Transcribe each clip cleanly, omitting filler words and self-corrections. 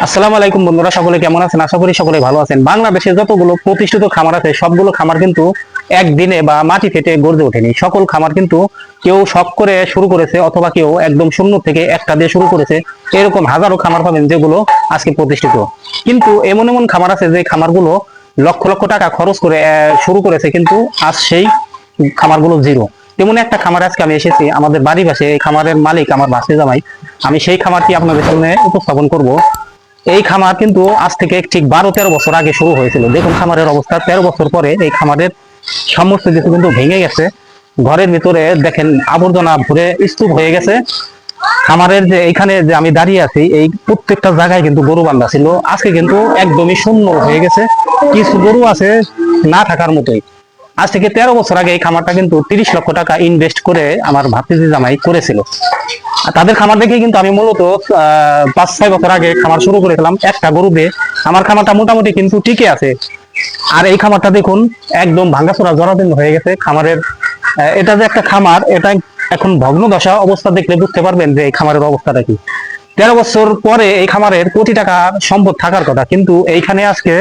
আসসালামু আলাইকুম বন্ধুরা, সকলে কেমন আছেন? আশা করি সকলে ভালো আছেন। বাংলাদেশে যতগুলো প্রতিষ্ঠিত খামার আছে সবগুলো খামার কিন্তু একদিনে বা মাটি ফেটে গড়ে ওঠেনি। সকল খামার কিন্তু কেউ শখ করে শুরু করেছে অথবা কেউ একদম শূন্য থেকে একটা দিয়ে শুরু করেছে। এরকম হাজারো খামার পাবেন যেগুলো আজকে প্রতিষ্ঠিত। কিন্তু এমন এমন খামার আছে যে খামারগুলো লক্ষ লক্ষ টাকা খরচ করে শুরু করেছে, কিন্তু আজ সেই খামারগুলো জিরো। তেমন একটা খামার আজকে আমি এসেছি আমাদের বাড়ি পাশে। এই খামারের মালিক আমার বাসে জামাই। আমি সেই খামারটি আপনাদের সামনে উপস্থাপন করব। এই খামার কিন্তু আজ থেকে ঠিক 12-13 বছর আগে শুরু হয়েছিল। দেখুন খামারের অবস্থা, 13 বছর পরে এই খামারের সমস্ত কিছু কিন্তু ভেঙে গেছে। ঘরের ভিতরে দেখেন আবর্জনা ভরে স্তূপ হয়ে গেছে। খামারের যে এইখানে যে আমি দাঁড়িয়ে আছি, এই প্রত্যেকটা জায়গায় কিন্তু গরু বান্ধা ছিল, আজকে কিন্তু একদমই শূন্য হয়ে গেছে। কিছু গরু আছে না থাকার মতোই। আজ থেকে 13 বছর আগে এই খামারটা কিন্তু 30 লক্ষ টাকা ইনভেস্ট করে আমার ভাতিজি জামাই করেছিল। তাদের খামার দেখে কিন্তু আমি মূলত 5-6 বছর আগে খামার শুরু করেছিলাম একটা গরু দিয়ে। আমার খামারটা মোটামুটি কিন্তু টিকে আছে। আর এই খামারটা দেখুন একদম ভাঙ্গাচোরা জরাজীর্ণ হয়ে গেছে। খামারের এটা যে একটা খামার, এটা এখন ভগ্ন দশা অবস্থা দেখলে বুঝতে পারবেন যে এই খামারের অবস্থাটা কি। 13 বছর পরে এই খামারের কোটি টাকা সম্পদ থাকার কথা, কিন্তু এইখানে আজকে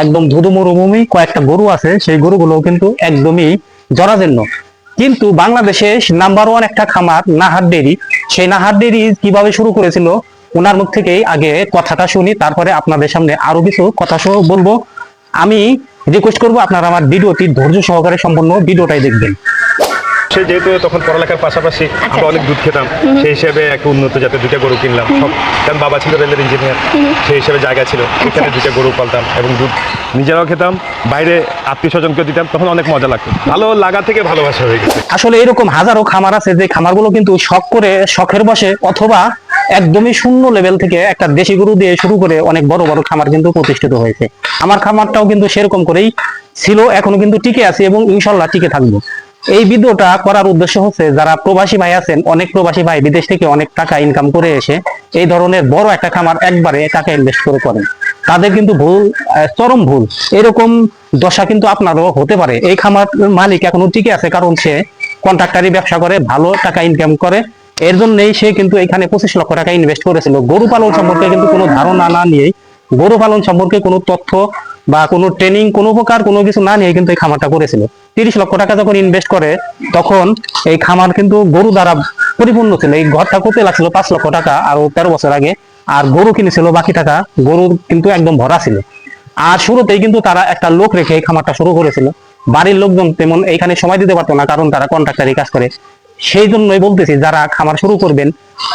একদম ধুধু মরুভূমি। কয়েকটা গরু আছে, সেই গরুগুলো কিন্তু একদমই জরাজীর্ণ। কিন্তু বাংলাদেশে নাম্বার 1 একটা খামার নাহার ডেরি। সেই নাহার ডেরি কিভাবে শুরু করেছিল ওনার মুখ থেকেই আগে কথাটা শুনি, তারপরে আপনাদের সামনে আরো কিছু কথা বলবো। আমি রিকোয়েস্ট করবো আপনারা আমার ভিডিওটি ধৈর্য সহকারে সম্পূর্ণ ভিডিওটাই দেখবেন। সে যেহেতু তখন পড়ালেখার পাশাপাশি আমরা অনেক দুধ খেতাম, সেই হিসেবে একটা উন্নত জাতের দুইটা গরু কিনলাম। কারণ বাবা ছিল রেলের ইঞ্জিনিয়ার, সেই হিসেবে জায়গা ছিল, এখানে দুইটা গরু পালতাম এবং দুধ নিজেরাও খেতাম, বাইরে আত্মীয় স্বজনকে দিতাম। তখন অনেক মজা লাগতো, ভালো লাগা থেকে ভালোবাসা হয়ে গেছে। আসলে এরকম হাজারো খামার আছে যে খামারগুলো কিন্তু শখ করে, শখের বসে অথবা একদমই শূন্য লেভেল থেকে একটা দেশি গরু দিয়ে শুরু করে অনেক বড় বড় খামার কিন্তু প্রতিষ্ঠিত হয়েছে। আমার খামারটাও কিন্তু সেরকম করেই ছিল, এখনো কিন্তু টিকে আছে এবং ইনশাল্লাহ টিকে থাকবো। এই ভিডিওটা করার উদ্দেশ্য হচ্ছে যারা প্রবাসী ভাই আছেন, অনেক প্রবাসী ভাই বিদেশ থেকে অনেক টাকা ইনকাম করে এসে এই ধরনের বড় একটা খামার একবারে টাকা ইনভেস্ট করে করেন, তাদের কিন্তু ভুল, চরম ভুল। এরকম দশা কিন্তু আপনারও হতে পারে। এই খামার মালিক এখনো টিকে আছে কারণ সে কন্ট্রাক্টারি ব্যবসা করে, ভালো টাকা ইনকাম করে। এর জন্যই সে কিন্তু এখানে 25 লক্ষ টাকা ইনভেস্ট করেছিল। গরু পালন সম্পর্কে কিন্তু কোনো ধারণা না নিয়েই, গরু পালন সম্পর্কে কোনো তথ্য বা কোনো ট্রেনিং, কোনো প্রকার কোনো কিছু না নিয়ে কিন্তু এই খামারটা করেছিল। 30 লক্ষ টাকা যখন ইনভেস্ট করে তখন এই খামার কিন্তু গরু দ্বারা পরিপূর্ণ ছিল। এই ঘরটা করতে লাগছিল 5 লক্ষ টাকা আরো 13 বছর আগে। আর গরু কিনেছিল বাকি টাকা, গরু কিন্তু একদম ভরা ছিল। আর শুরুতেই কিন্তু তারা একটা লোক রেখে এই খামারটা শুরু করেছিল। বাড়ির লোকজন তেমন এইখানে সময় দিতে পারতো না, কারণ তারা কন্ট্রাক্টারি কাজ করে। সেই জন্যই বলতেছি যারা খামার শুরু করবেন,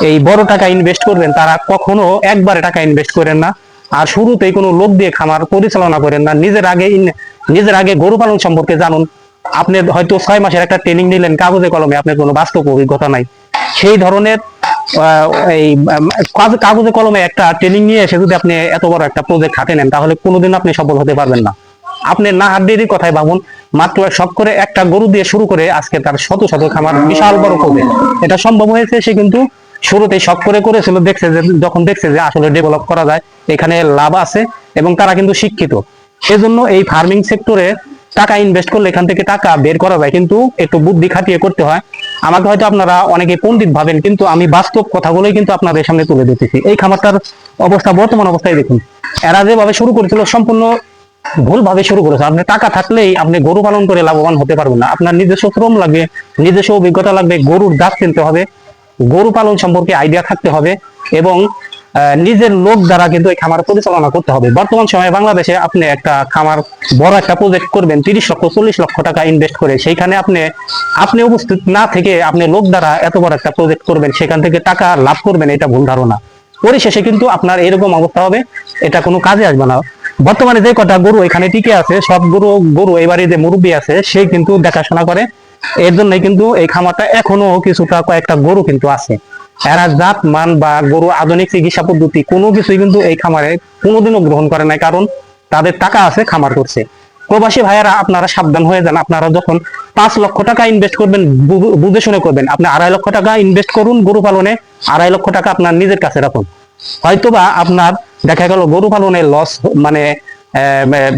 এই বড় টাকা ইনভেস্ট করবেন, তারা কখনো একবারে টাকা ইনভেস্ট করেন না। আর শুরুতেই কোনো লোক দিয়ে খামার পরিচালনা করেন না। নিজের আগে গরু পালন সম্পর্কে জানুন। আপনি হয়তো 6 মাসের একটা ট্রেনিং নিলেন কাগজে কলমে, আপনার কোনো বাস্তব অভিজ্ঞতা নাই। সেই ধরনের এই কাগজে কলমে একটা ট্রেনিং নিয়ে এসে যদি আপনি এত বড় একটা প্রজেক্ট হাতে নেন, তাহলে কোনোদিন আপনি সফল হতে পারবেন না। আপনি না হাড্ডির কথাই ভাবুন। মাত্র শখ করে একটা গরু দিয়ে শুরু করে আজকে তার শত শত খামার, বিশাল বড় প্রজেক্ট। এটা সম্ভব হয়েছে সে কিন্তু শুরুতেই শখ করে করেছিল, দেখছে যে যখন দেখছে যে আসলে ডেভেলপ করা যায়, এখানে লাভ আছে এবং তারা কিন্তু শিক্ষিত। সেজন্য এই ফার্মিং সেক্টরে টাকা ইনভেস্ট করলে এখান থেকে টাকা বের করা যায়, কিন্তু একটু বুদ্ধি খাটিয়ে করতে হয়। আমাকে হয়তো আপনারা অনেকে পণ্ডিত ভাবেন, কিন্তু আমি বাস্তব কথাগুলোই কিন্তু আপনাদের সামনে তুলে দিতেছি। এই খামারটার অবস্থা, বর্তমান অবস্থায় দেখুন। এরা যেভাবে শুরু করেছিল সম্পূর্ণ ভুল ভাবে শুরু করেছে। আপনি টাকা থাকলেই আপনি গরু পালন করে লাভবান হতে পারবেন না। আপনার নিজস্ব শ্রম লাগবে, নিজস্ব অভিজ্ঞতা লাগবে, গরুর জাত চিনতে হবে, গরু পালন সম্পর্কে আইডিয়া থাকতে হবে এবং নিজের লোক দ্বারা কিন্তু এই খামার পরিচালনা করতে হবে। বর্তমান সময়ে বাংলাদেশে আপনি একটা খামার, বড় একটা প্রজেক্ট করবেন 30 লক্ষ 40 লক্ষ টাকা ইনভেস্ট করে, সেইখানে আপনি উপস্থিত না থেকে আপনি লোক দ্বারা এত বড় একটা প্রজেক্ট করবেন, সেখান থেকে টাকা লাভ করবেন, এটা ভুল ধারণা। পরিশেষে কিন্তু আপনার এরকম অবস্থা হবে, এটা কোনো কাজে আসবে না। বর্তমানে যে কটা গরু এখানে টিকে আছে, সব গরু এবারে যে মুরব্বী আছে সে কিন্তু দেখাশোনা করে। এর জন্যই কিন্তু এই খামারটা এখনো কিছুটা কয়েকটা গরু কিন্তু আছে। এরা জাত মান বা গরু আধুনিক চিকিৎসা পদ্ধতি কোনো কিছুই কিন্তু এই খামারে কোনোদিনও গ্রহণ করে নাই, কারণ তাদের টাকা আছে, খামার করছে। প্রবাসী ভাইয়েরা আপনারা সাবধান হয়ে যান। আপনারা যখন 5 লক্ষ টাকা ইনভেস্ট করবেন, বুঝে শুনে করবেন। আপনি 2.5 লক্ষ টাকা ইনভেস্ট করুন গরু পালনে, 2.5 লক্ষ টাকা আপনার নিজের কাছে রাখুন। হয়তোবা আপনার দেখা গেল গরু পালনে লস, মানে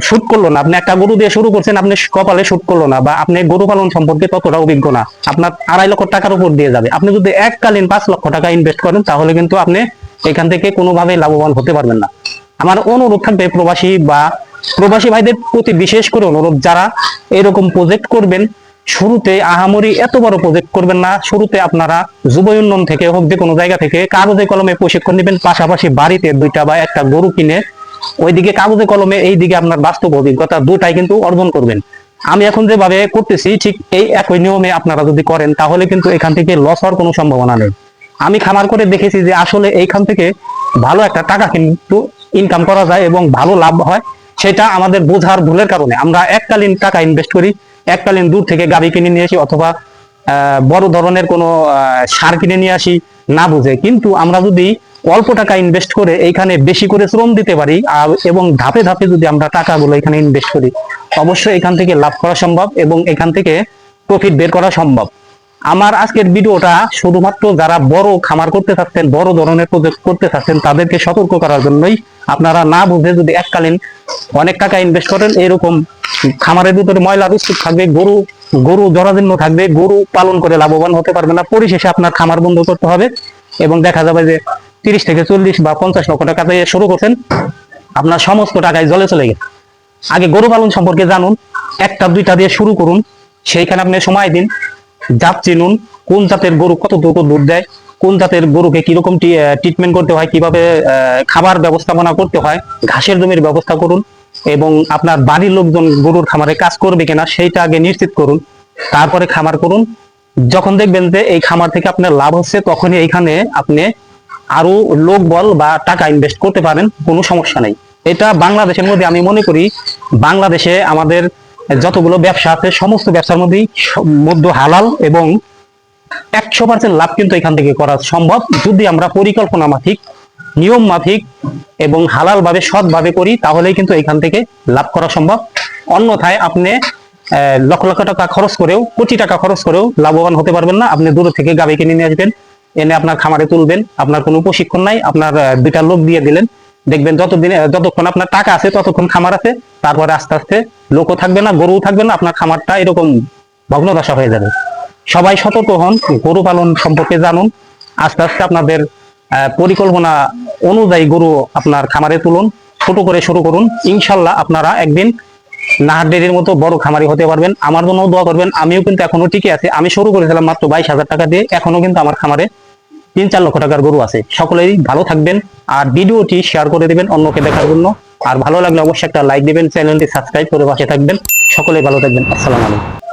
শুট করলো না। আপনি একটা গরু দিয়ে শুরু করছেন, আপনি কপালে শুট করলো না, বা আপনি গরু পালন সম্পর্কে ততটা অভিজ্ঞ না, আপনার 2.5 লক্ষ টাকার উপর দিয়ে যাবে। আপনি যদি এককালীন 5 লক্ষ টাকা ইনভেস্ট করেন, তাহলে কিন্তু আপনি এখান থেকে কোনোভাবেই লাভবান হতে পারবেন না। আমার অনুরোধ থাকবে প্রবাসী ভাইদের প্রতি বিশেষ করে অনুরোধ, যারা এরকম প্রজেক্ট করবেন, শুরুতে আহামরি এত বড় প্রজেক্ট করবেন না। শুরুতে আপনারা যুব উন্নয়ন থেকে হোক, যে কোনো জায়গা থেকে কাগজে কলমে প্রশিক্ষণ নেবেন, পাশাপাশি বাড়িতে 2টা বা 1টা গরু কিনে ওইদিকে কাগজে কলমে, এইদিকে আপনার বাস্তব অভিজ্ঞতা, দুটাই কিন্তু অর্জন করবেন। আমি এখন যেভাবে করতেছি ঠিক এই একই নিয়মে আপনারা যদি করেন, তাহলে কিন্তু এখান থেকে লস হওয়ার কোনো সম্ভাবনা নেই। আমি খামার করে দেখেছি যে আসলে এইখান থেকে ভালো একটা টাকা কিন্তু ইনকাম করা যায় এবং ভালো লাভ হয়। সেটা আমাদের বোঝার ভুলের কারণে আমরা এককালীন টাকা ইনভেস্ট করি, এককালীন দূর থেকে গাড়ি কিনে নিয়ে আসি, অথবা বড় ধরনের কোনো সার কিনে নিয়ে আসি না বুঝে। কিন্তু আমরা যদি অল্প টাকা ইনভেস্ট করে এইখানে বেশি করে শ্রম দিতে পারি এবং ধাপে ধাপে যদি আমরা টাকাগুলো এখানে ইনভেস্ট করি, অবশ্যই এখান থেকে লাভ করা সম্ভব এবং এখান থেকে প্রফিট বের করা সম্ভব। আমার আজকের ভিডিওটা শুধুমাত্র যারা বড় খামার করতে চাচ্ছেন, বড় ধরনের প্রজেক্ট করতে চাচ্ছেন, তাদেরকে সতর্ক করার জন্যই। আপনারা না বুঝে যদি এককালীন অনেক টাকা ইনভেস্ট করেন, এরকম খামারের ভিতরে ময়লা বিস্কুট থাকবে, গরু জরাজীর্ণ থাকবে, গরু পালন করে লাভবান হতে পারবে না। পরিশেষে আপনার খামার বন্ধ করতে হবে এবং দেখা যাবে যে 30 থেকে 40 বা 50 লক্ষ টাকা দিয়ে শুরু করছেন, আপনার সমস্ত টাকায় জলে চলে গেছে। আগে গরু পালন সম্পর্কে জানুন, 1টা 2টা দিয়ে শুরু করুন, সেইখানে আপনি সময় দিন, জাত চিনুন, কোন জাতের গরু কতটুকু দুধ দেয়, কোন জাতের গরুকে কিরকম ট্রিটমেন্ট করতে হয়, কিভাবে খাবার ব্যবস্থাপনা করতে হয়, ঘাসের জমির ব্যবস্থা করুন এবং আপনার বাড়ির লোকজন গরুর খামারে কাজ করবে কিনা সেইটা আগে নিশ্চিত করুন, তারপরে খামার করুন। যখন দেখবেন যে এই খামার থেকে আপনার লাভ হচ্ছে, তখনই এইখানে আপনি আরো লোক বল বা টাকা ইনভেস্ট করতে পারেন, কোনো সমস্যা নেই। এটা বাংলাদেশের মধ্যে আমি মনে করি, বাংলাদেশে আমাদের যতগুলো ব্যবসা আছে সমস্ত ব্যবসার মধ্যে হালাল এবং 100% লাভ কিন্তু এখান থেকে করা সম্ভব, যদি আমরা পরিকল্পনা মাফিক, নিয়ম মাফিক এবং হালাল ভাবে সৎভাবে করি, তাহলেই কিন্তু এখান থেকে লাভ করা সম্ভব। অন্যথায় আপনি লক্ষ লক্ষ টাকা খরচ করেও, কোটি টাকা খরচ করেও লাভবান হতে পারবেন না। আপনি দূর থেকে গাভী কিনে নিয়ে আসবেন, এনে আপনার খামারে তুলবেন, আপনার কোনো প্রশিক্ষণ নাই, আপনার 2টা লোক দিয়ে দিলেন, দেখবেন যতক্ষণ আপনার টাকা আছে ততক্ষণ খামার আছে, তারপরে আস্তে আস্তে লোকও থাকবে না, গরুও থাকবে না, আপনার খামারটা এরকম ভগ্নদশা হয়ে যাবে। সবাই সতর্ক হন, গরু পালন সম্পর্কে জানুন, আস্তে আস্তে আপনাদের পরিকল্পনা অনুযায়ী গরু আপনার খামারে তুলুন, ছোট করে শুরু করুন। ইনশাল্লাহ আপনারা একদিন নাহার ডেরির মতো বড় খামারি হতে পারবেন। আমার জন্য দোয়া করবেন। আমিও কিন্তু এখনো টিকে আছি, আমি শুরু করেছিলাম মাত্র 22,000 টাকা দিয়ে, এখনো কিন্তু আমার খামারে 3-4 লক্ষ টাকার গরু আছে। সকলেই ভালো থাকবেন আর ভিডিওটি শেয়ার করে দিবেন অন্যকে দেখার জন্য। আর ভালো লাগলে অবশ্যই একটা লাইক দিবেন, চ্যানেলটি সাবস্ক্রাইব করে পাশে থাকবেন। সকলেই ভালো থাকবেন। আসসালামু আলাইকুম।